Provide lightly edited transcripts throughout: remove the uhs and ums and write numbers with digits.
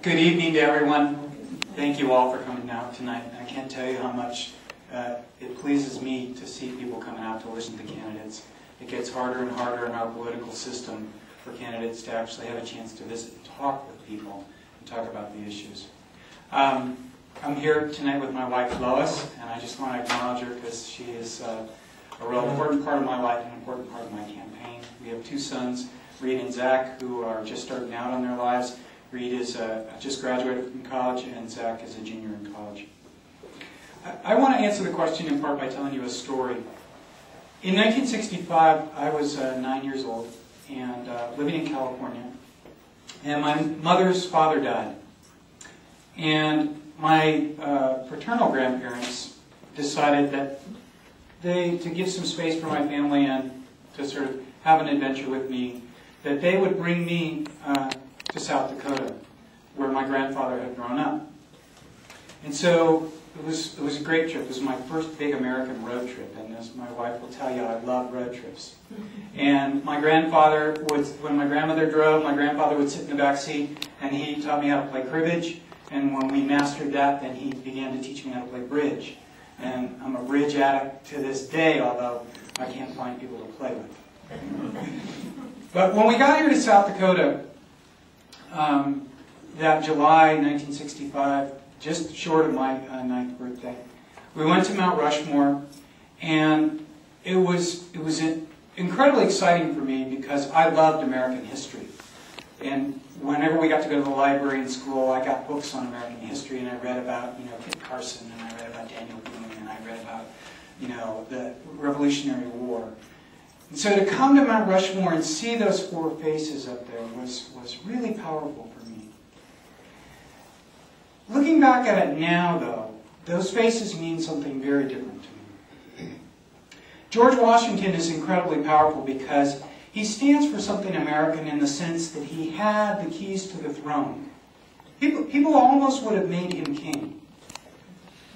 Good evening to everyone. Thank you all for coming out tonight. I can't tell you how much it pleases me to see people coming out to listen to candidates. It gets harder and harder in our political system for candidates to actually have a chance to visit and talk with people and talk about the issues. I'm here tonight with my wife Lois, and I just want to acknowledge her because she is a real important part of my life and an important part of my campaign. We have two sons, Reed and Zach, who are just starting out on their lives. Reed is just graduated from college, and Zach is a junior in college. I want to answer the question in part by telling you a story. In 1965, I was 9 years old and living in California, and my mother's father died. And my paternal grandparents decided that to give some space for my family and to sort of have an adventure with me, that they would bring me to South Dakota, where my grandfather had grown up. And so it was a great trip. It was my first big American road trip, and as my wife will tell you, I love road trips. And my grandfather would, when my grandmother drove, my grandfather would sit in the back seat, and he taught me how to play cribbage. And when we mastered that, then he began to teach me how to play bridge. And I'm a bridge addict to this day, although I can't find people to play with. But when we got here to South Dakota, that July 1965, just short of my 9th birthday, we went to Mount Rushmore, and it was incredibly exciting for me because I loved American history. And whenever we got to go to the library in school, I got books on American history, and I read about, Kit Carson, and I read about Daniel Boone, and I read about, the Revolutionary War. And so to come to Mount Rushmore and see those four faces up there was really powerful for me. Looking back at it now, though, those faces mean something very different to me. George Washington is incredibly powerful because he stands for something American in the sense that he had the keys to the throne. People almost would have made him king.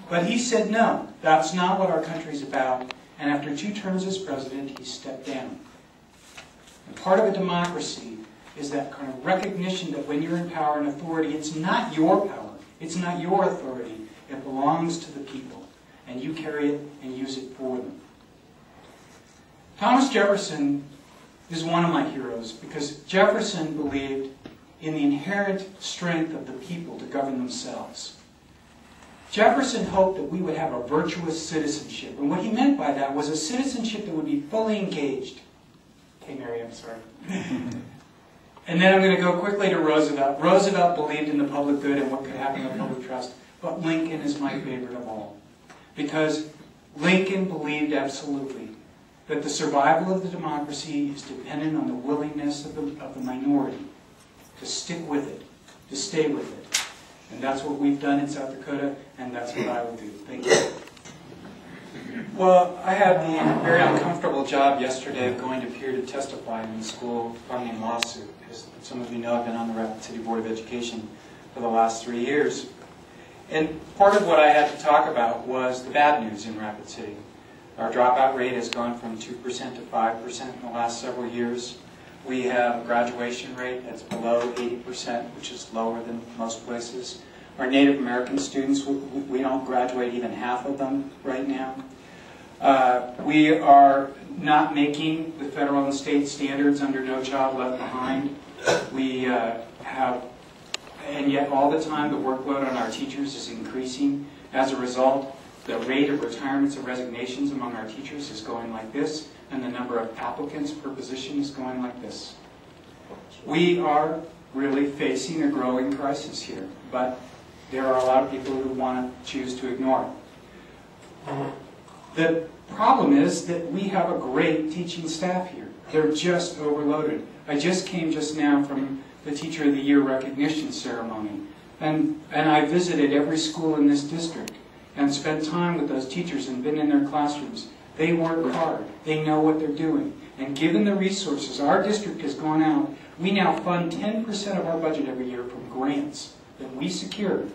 But he said, no, that's not what our country's about. And after 2 terms as president, he stepped down. And part of a democracy is that kind of recognition that when you're in power and authority, it's not your power. It's not your authority. It belongs to the people. And you carry it and use it for them. Thomas Jefferson is one of my heroes because Jefferson believed in the inherent strength of the people to govern themselves. Jefferson hoped that we would have a virtuous citizenship. And what he meant by that was a citizenship that would be fully engaged. Hey, Mary, I'm sorry. And then I'm going to go quickly to Roosevelt. Roosevelt believed in the public good and what could happen in public trust. But Lincoln is my favorite of all. Because Lincoln believed absolutely that the survival of the democracy is dependent on the willingness of the minority to stick with it, to stay with it. And that's what we've done in South Dakota, and that's what I will do. Thank you. Well, I had the very uncomfortable job yesterday of going to appear to testify in the school funding lawsuit. As some of you know, I've been on the Rapid City Board of Education for the last 3 years. And part of what I had to talk about was the bad news in Rapid City. Our dropout rate has gone from 2% to 5% in the last several years. We have a graduation rate that's below 80%, which is lower than most places. Our Native American students, we don't graduate even half of them right now. We are not making the federal and state standards under No Child Left Behind. We have, and yet all the time the workload on our teachers is increasing. As a result, the rate of retirements and resignations among our teachers is going like this, and the number of applicants per position is going like this. We are really facing a growing crisis here, but there are a lot of people who want to choose to ignore it. The problem is that we have a great teaching staff here. They're just overloaded. I just came just now from the Teacher of the Year recognition ceremony, and I visited every school in this district and spent time with those teachers and been in their classrooms. They work hard. They know what they're doing. And given the resources our district has gone out, we now fund 10% of our budget every year from grants that we secure.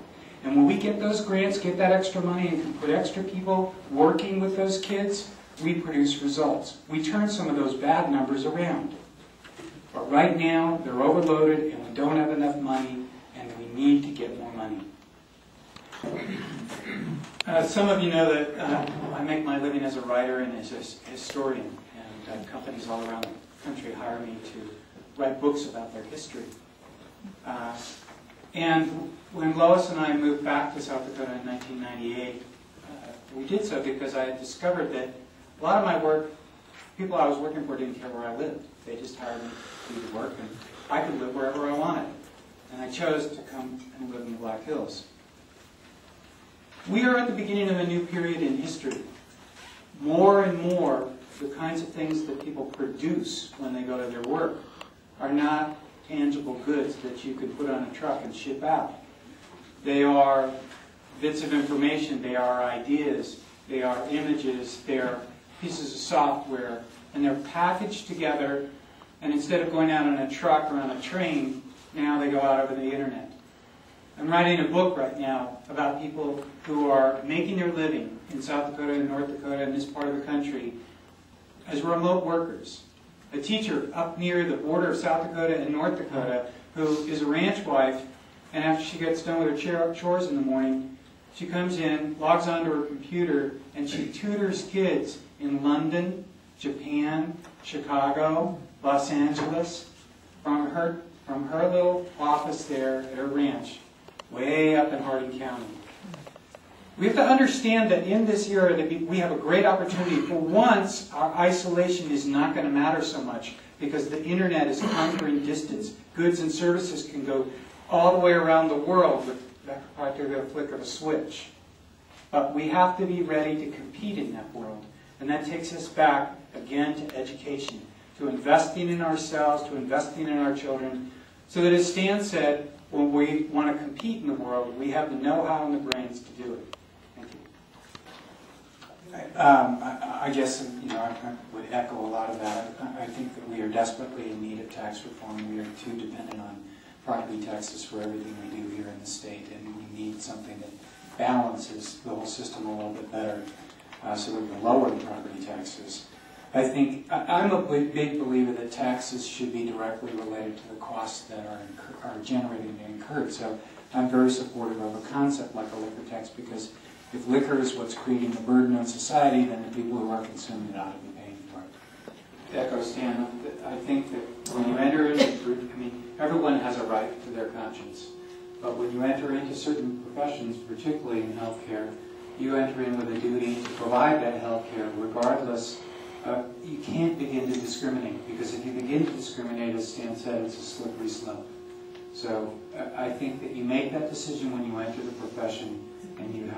And when we get those grants, get that extra money, and can put extra people working with those kids, we produce results. We turn some of those bad numbers around. But right now, they're overloaded, and we don't have enough money, and we need to get more money. Some of you know that I make my living as a writer and as a historian, and companies all around the country hire me to write books about their history. And when Lois and I moved back to South Dakota in 1998, we did so because I had discovered that a lot of my work, people I was working for didn't care where I lived. They just hired me to do the work, and I could live wherever I wanted. And I chose to come and live in the Black Hills. We are at the beginning of a new period in history. More and more, the kinds of things that people produce when they go to their work are not tangible goods that you can put on a truck and ship out. They are bits of information, they are ideas, they are images, they are pieces of software, and they're packaged together, and instead of going out on a truck or on a train, now they go out over the internet. I'm writing a book right now about people who are making their living in South Dakota and North Dakota and this part of the country as remote workers. A teacher up near the border of South Dakota and North Dakota who is a ranch wife, and after she gets done with her chores in the morning, she comes in, logs onto her computer, and she tutors kids in London, Japan, Chicago, Los Angeles, from her little office there at her ranch, way up in Hardin County. We have to understand that in this era we have a great opportunity. For once, our isolation is not going to matter so much because the internet is conquering distance. Goods and services can go all the way around the world with practically a flick of a switch. But we have to be ready to compete in that world. And that takes us back, again, to education, to investing in ourselves, to investing in our children, so that, as Stan said, when we want to compete in the world, we have the know-how and the brains to do it. Thank you. I guess, I would echo a lot of that. I think that we are desperately in need of tax reform. We are too dependent on property taxes for everything we do here in the state, and we need something that balances the whole system a little bit better so that we can lower the property taxes. I think I'm a big believer that taxes should be directly related to the costs that are generated and incurred. So I'm very supportive of a concept like a liquor tax, because if liquor is what's creating the burden on society, then the people who are consuming it ought to be paying for it. To echo Stan, I think that when you enter into, everyone has a right to their conscience, but when you enter into certain professions, particularly in healthcare, you enter in with a duty to provide that healthcare regardless. You can't begin to discriminate, because if you begin to discriminate, as Stan said, it's a slippery slope. So I think that you make that decision when you enter the profession, and you